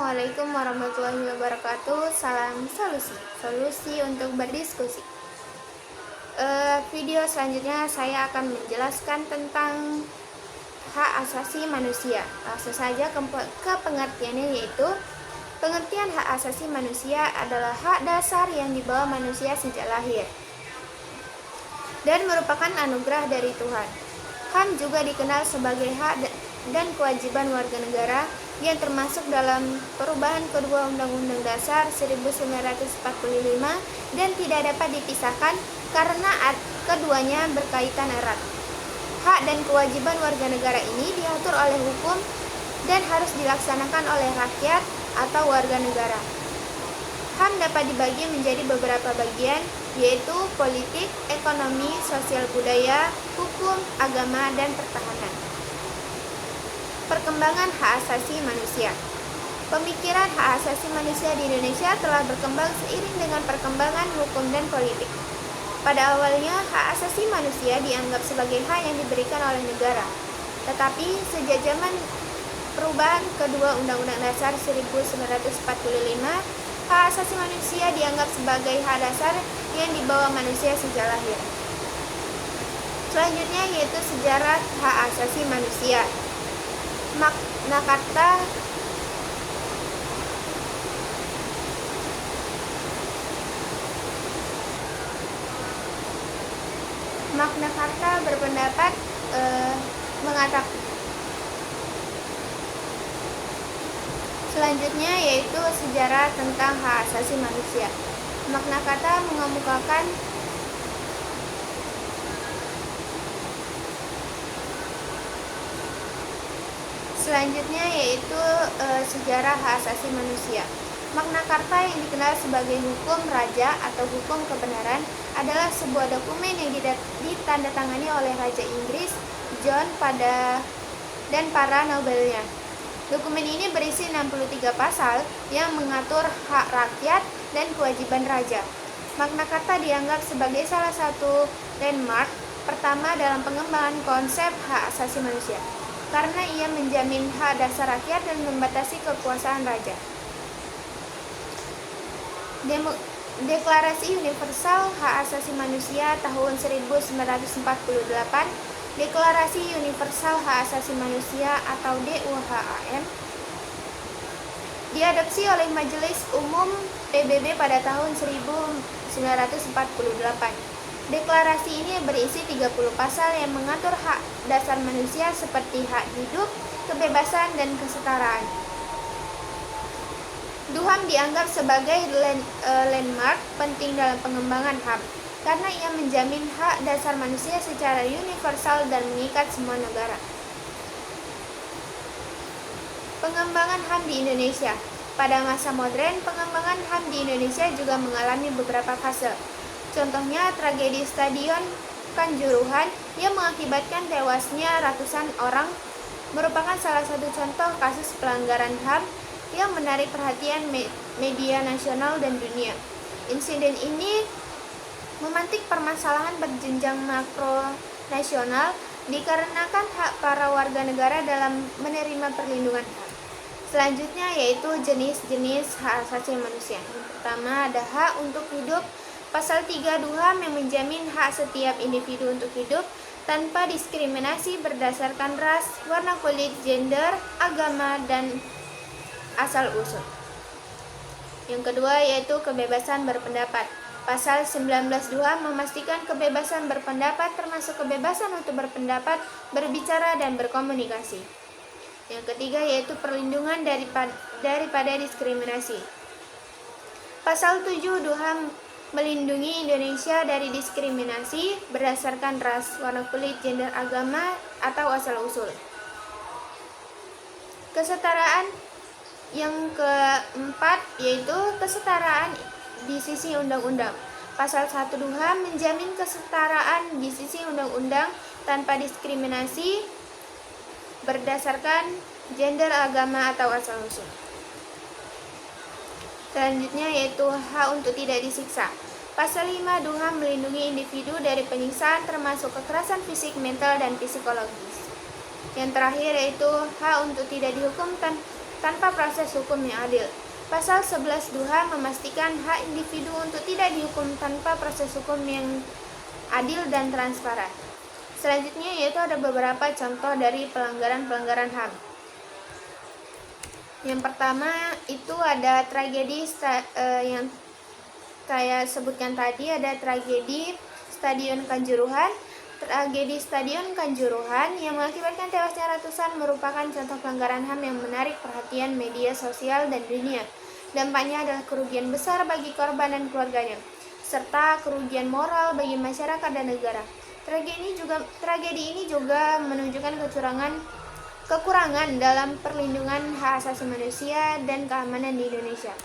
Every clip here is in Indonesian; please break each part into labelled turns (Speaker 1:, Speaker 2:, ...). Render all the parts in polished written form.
Speaker 1: Assalamualaikum warahmatullahi wabarakatuh. Salam solusi untuk berdiskusi. Video selanjutnya saya akan menjelaskan tentang hak asasi manusia. Langsung saja ke pengertiannya, yaitu pengertian hak asasi manusia adalah hak dasar yang dibawa manusia sejak lahir dan merupakan anugerah dari Tuhan. HAM juga dikenal sebagai hak dan kewajiban warga negara yang termasuk dalam perubahan kedua Undang-Undang Dasar 1945 dan tidak dapat dipisahkan karena keduanya berkaitan erat. Hak dan kewajiban warga negara ini diatur oleh hukum dan harus dilaksanakan oleh rakyat atau warga negara. HAM dapat dibagi menjadi beberapa bagian, yaitu politik, ekonomi, sosial budaya, hukum, agama, dan pertahanan. Perkembangan hak asasi manusia. Pemikiran hak asasi manusia di Indonesia telah berkembang seiring dengan perkembangan hukum dan politik. Pada awalnya, hak asasi manusia dianggap sebagai hak yang diberikan oleh negara. Tetapi sejak zaman perubahan kedua Undang-Undang Dasar 1945, hak asasi manusia dianggap sebagai hak dasar yang dibawa manusia sejak lahir. Selanjutnya yaitu sejarah hak asasi manusia. Magna Carta berpendapat mengatakan. Selanjutnya yaitu sejarah tentang hak asasi manusia. Magna Carta mengemukakan selanjutnya yaitu sejarah hak asasi manusia. Magna Carta yang dikenal sebagai hukum raja atau hukum kebenaran adalah sebuah dokumen yang ditandatangani oleh Raja Inggris John dan para nobelnya. Dokumen ini berisi 63 pasal yang mengatur hak rakyat dan kewajiban raja. Magna Carta dianggap sebagai salah satu landmark pertama dalam pengembangan konsep hak asasi manusia, karena ia menjamin hak dasar rakyat dan membatasi kekuasaan raja. Deklarasi Universal Hak Asasi Manusia tahun 1948, Deklarasi Universal Hak Asasi Manusia atau DUHAM, diadopsi oleh Majelis Umum PBB pada tahun 1948. Deklarasi ini berisi 30 pasal yang mengatur hak dasar manusia seperti hak hidup, kebebasan, dan kesetaraan. DUHAM dianggap sebagai landmark penting dalam pengembangan HAM karena ia menjamin hak dasar manusia secara universal dan mengikat semua negara. Pengembangan HAM di Indonesia. Pada masa modern, pengembangan HAM di Indonesia juga mengalami beberapa fase. Contohnya tragedi Stadion Kanjuruhan yang mengakibatkan tewasnya ratusan orang merupakan salah satu contoh kasus pelanggaran HAM yang menarik perhatian media nasional dan dunia. Insiden ini memantik permasalahan berjenjang makro nasional dikarenakan hak para warga negara dalam menerima perlindungan HAM. Selanjutnya yaitu jenis-jenis hak asasi manusia. Yang pertama ada hak untuk hidup. Pasal 3 DUHAM yang menjamin hak setiap individu untuk hidup tanpa diskriminasi berdasarkan ras, warna kulit, gender, agama, dan asal-usul. Yang kedua yaitu kebebasan berpendapat. Pasal 19 DUHAM memastikan kebebasan berpendapat termasuk kebebasan untuk berpendapat, berbicara, dan berkomunikasi. Yang ketiga yaitu perlindungan daripada diskriminasi. Pasal 7 DUHAM melindungi Indonesia dari diskriminasi berdasarkan ras, warna kulit, gender, agama, atau asal-usul. Kesetaraan. Yang keempat yaitu kesetaraan di sisi undang-undang. Pasal 1 DUHAM menjamin kesetaraan di sisi undang-undang tanpa diskriminasi berdasarkan gender, agama, atau asal-usul. Selanjutnya yaitu hak untuk tidak disiksa. Pasal 5 DUHAM melindungi individu dari penyiksaan termasuk kekerasan fisik, mental, dan psikologis. Yang terakhir yaitu hak untuk tidak dihukum tanpa proses hukum yang adil. Pasal 11 DUHA memastikan hak individu untuk tidak dihukum tanpa proses hukum yang adil dan transparan. Selanjutnya yaitu ada beberapa contoh dari pelanggaran-pelanggaran HAM. Yang pertama itu ada tragedi yang saya sebutkan tadi, ada tragedi Stadion Kanjuruhan. Tragedi Stadion Kanjuruhan yang mengakibatkan tewasnya ratusan merupakan contoh pelanggaran HAM yang menarik perhatian media sosial dan dunia. Dampaknya adalah kerugian besar bagi korban dan keluarganya, serta kerugian moral bagi masyarakat dan negara. Tragedi ini juga menunjukkan kekurangan dalam perlindungan hak asasi manusia dan keamanan di Indonesia.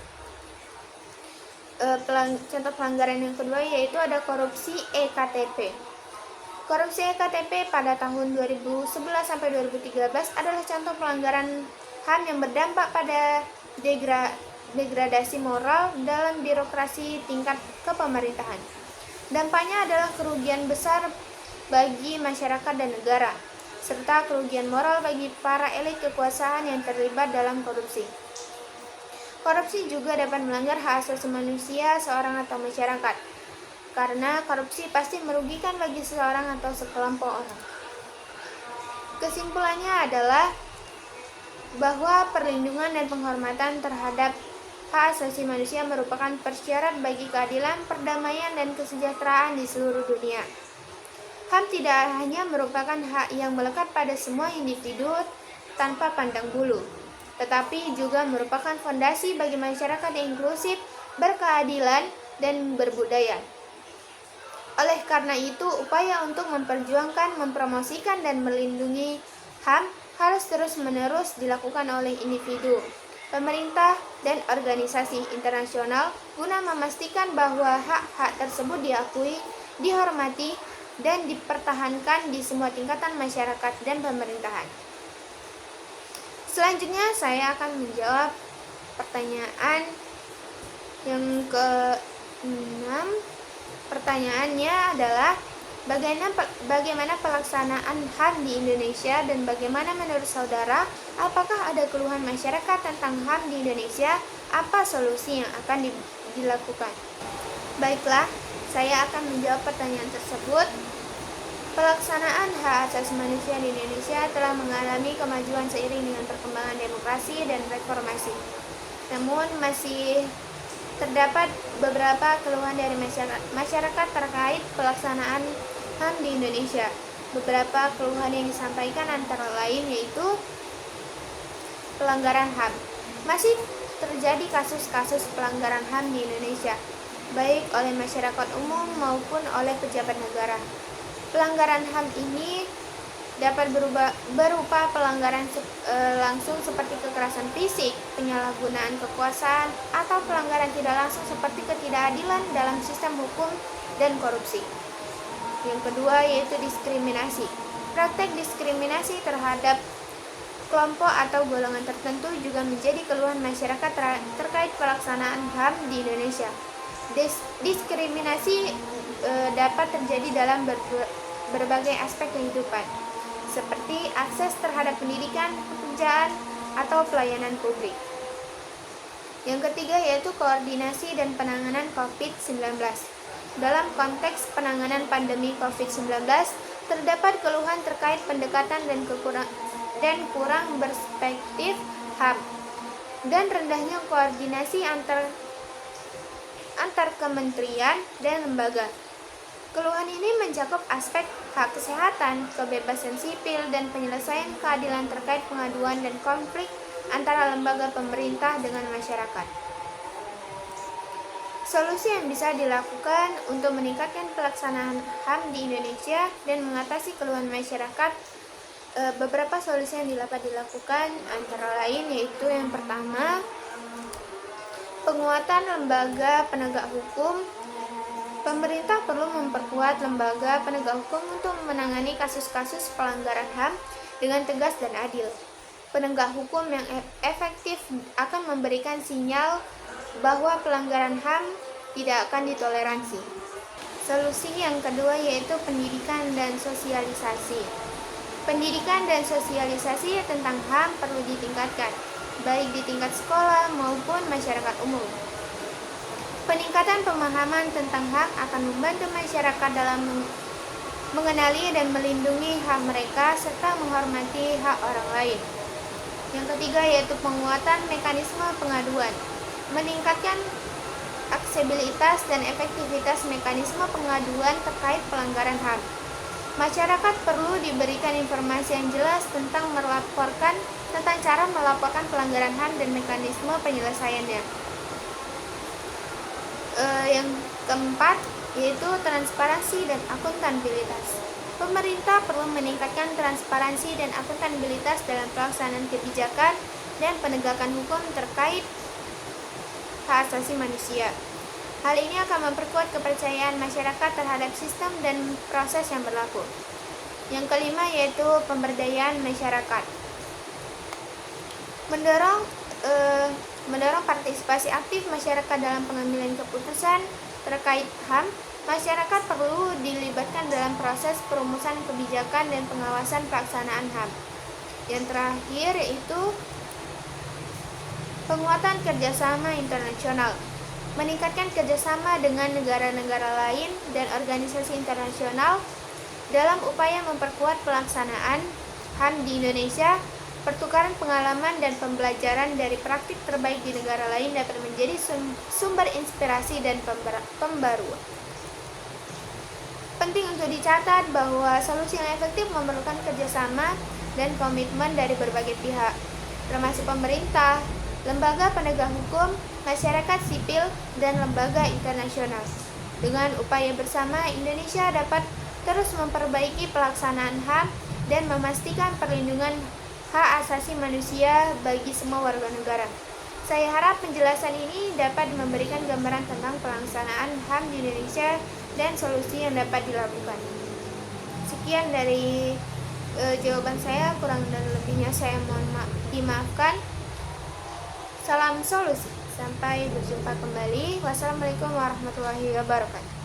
Speaker 1: Contoh pelanggaran yang kedua yaitu ada korupsi EKTP. Korupsi EKTP pada tahun 2011 sampai 2013 adalah contoh pelanggaran HAM yang berdampak pada degradasi moral dalam birokrasi tingkat kepemerintahan. Dampaknya adalah kerugian besar bagi masyarakat dan negara, serta kerugian moral bagi para elit kekuasaan yang terlibat dalam korupsi. Korupsi juga dapat melanggar hak asasi manusia seorang atau masyarakat, karena korupsi pasti merugikan bagi seseorang atau sekelompok orang. Kesimpulannya adalah bahwa perlindungan dan penghormatan terhadap hak asasi manusia merupakan persyarat bagi keadilan, perdamaian, dan kesejahteraan di seluruh dunia. HAM tidak hanya merupakan hak yang melekat pada semua individu tanpa pandang bulu, tetapi juga merupakan fondasi bagi masyarakat yang inklusif, berkeadilan, dan berbudaya. Oleh karena itu, upaya untuk memperjuangkan, mempromosikan, dan melindungi HAM harus terus-menerus dilakukan oleh individu, pemerintah, dan organisasi internasional guna memastikan bahwa hak-hak tersebut diakui, dihormati, dan dipertahankan di semua tingkatan masyarakat dan pemerintahan. Selanjutnya saya akan menjawab pertanyaan yang ke-6. Pertanyaannya adalah bagaimana pelaksanaan HAM di Indonesia dan bagaimana menurut saudara, apakah ada keluhan masyarakat tentang HAM di Indonesia? Apa solusi yang akan dilakukan? Baiklah, saya akan menjawab pertanyaan tersebut. Pelaksanaan hak asasi manusia di Indonesia telah mengalami kemajuan seiring dengan perkembangan demokrasi dan reformasi. Namun masih terdapat beberapa keluhan dari masyarakat terkait pelaksanaan HAM di Indonesia. Beberapa keluhan yang disampaikan antara lain yaitu pelanggaran HAM. Masih terjadi kasus-kasus pelanggaran HAM di Indonesia, baik oleh masyarakat umum maupun oleh pejabat negara. Pelanggaran HAM ini dapat berupa pelanggaran langsung seperti kekerasan fisik, penyalahgunaan kekuasaan, atau pelanggaran tidak langsung seperti ketidakadilan dalam sistem hukum dan korupsi. Yang kedua yaitu diskriminasi. Praktek diskriminasi terhadap kelompok atau golongan tertentu juga menjadi keluhan masyarakat terkait pelaksanaan HAM di Indonesia. Diskriminasi dapat terjadi dalam berbagai aspek kehidupan, seperti akses terhadap pendidikan, pekerjaan, atau pelayanan publik. Yang ketiga yaitu koordinasi dan penanganan COVID-19. Dalam konteks penanganan pandemi COVID-19, terdapat keluhan terkait pendekatan dan kurang berperspektif HAM, dan rendahnya koordinasi antar kementerian dan lembaga. Keluhan ini mencakup aspek hak kesehatan, kebebasan sipil, dan penyelesaian keadilan terkait pengaduan dan konflik antara lembaga pemerintah dengan masyarakat. Solusi yang bisa dilakukan untuk meningkatkan pelaksanaan HAM di Indonesia dan mengatasi keluhan masyarakat, beberapa solusi yang dapat dilakukan antara lain yaitu yang pertama, penguatan lembaga penegak hukum. Pemerintah perlu memperkuat lembaga penegak hukum untuk menangani kasus-kasus pelanggaran HAM dengan tegas dan adil. Penegak hukum yang efektif akan memberikan sinyal bahwa pelanggaran HAM tidak akan ditoleransi. Solusi yang kedua yaitu pendidikan dan sosialisasi. Pendidikan dan sosialisasi tentang HAM perlu ditingkatkan. baik di tingkat sekolah maupun masyarakat umum. Peningkatan pemahaman tentang hak akan membantu masyarakat dalam mengenali dan melindungi hak mereka serta menghormati hak orang lain. Yang ketiga yaitu penguatan mekanisme pengaduan. Meningkatkan aksesibilitas dan efektivitas mekanisme pengaduan terkait pelanggaran HAM. Masyarakat perlu diberikan informasi yang jelas tentang cara melaporkan pelanggaran HAM dan mekanisme penyelesaiannya. Yang keempat yaitu transparansi dan akuntabilitas. Pemerintah perlu meningkatkan transparansi dan akuntabilitas dalam pelaksanaan kebijakan dan penegakan hukum terkait hak asasi manusia. Hal ini akan memperkuat kepercayaan masyarakat terhadap sistem dan proses yang berlaku. Yang kelima yaitu pemberdayaan masyarakat. Mendorong partisipasi aktif masyarakat dalam pengambilan keputusan terkait HAM. Masyarakat perlu dilibatkan dalam proses perumusan kebijakan dan pengawasan pelaksanaan HAM. Yang terakhir yaitu penguatan kerjasama internasional. Meningkatkan kerjasama dengan negara-negara lain dan organisasi internasional dalam upaya memperkuat pelaksanaan HAM di Indonesia. Pertukaran pengalaman dan pembelajaran dari praktik terbaik di negara lain dapat menjadi sumber inspirasi dan pembaruan. Penting untuk dicatat bahwa solusi yang efektif memerlukan kerjasama dan komitmen dari berbagai pihak, termasuk pemerintah, lembaga penegak hukum, masyarakat sipil, dan lembaga internasional. Dengan upaya bersama, Indonesia dapat terus memperbaiki pelaksanaan HAM dan memastikan perlindungan hak asasi manusia bagi semua warga negara. Saya harap penjelasan ini dapat memberikan gambaran tentang pelaksanaan HAM di Indonesia dan solusi yang dapat dilakukan. Sekian dari jawaban saya, kurang dan lebihnya saya mohon dimaafkan. Salam solusi. Sampai berjumpa kembali. Wassalamualaikum warahmatullahi wabarakatuh.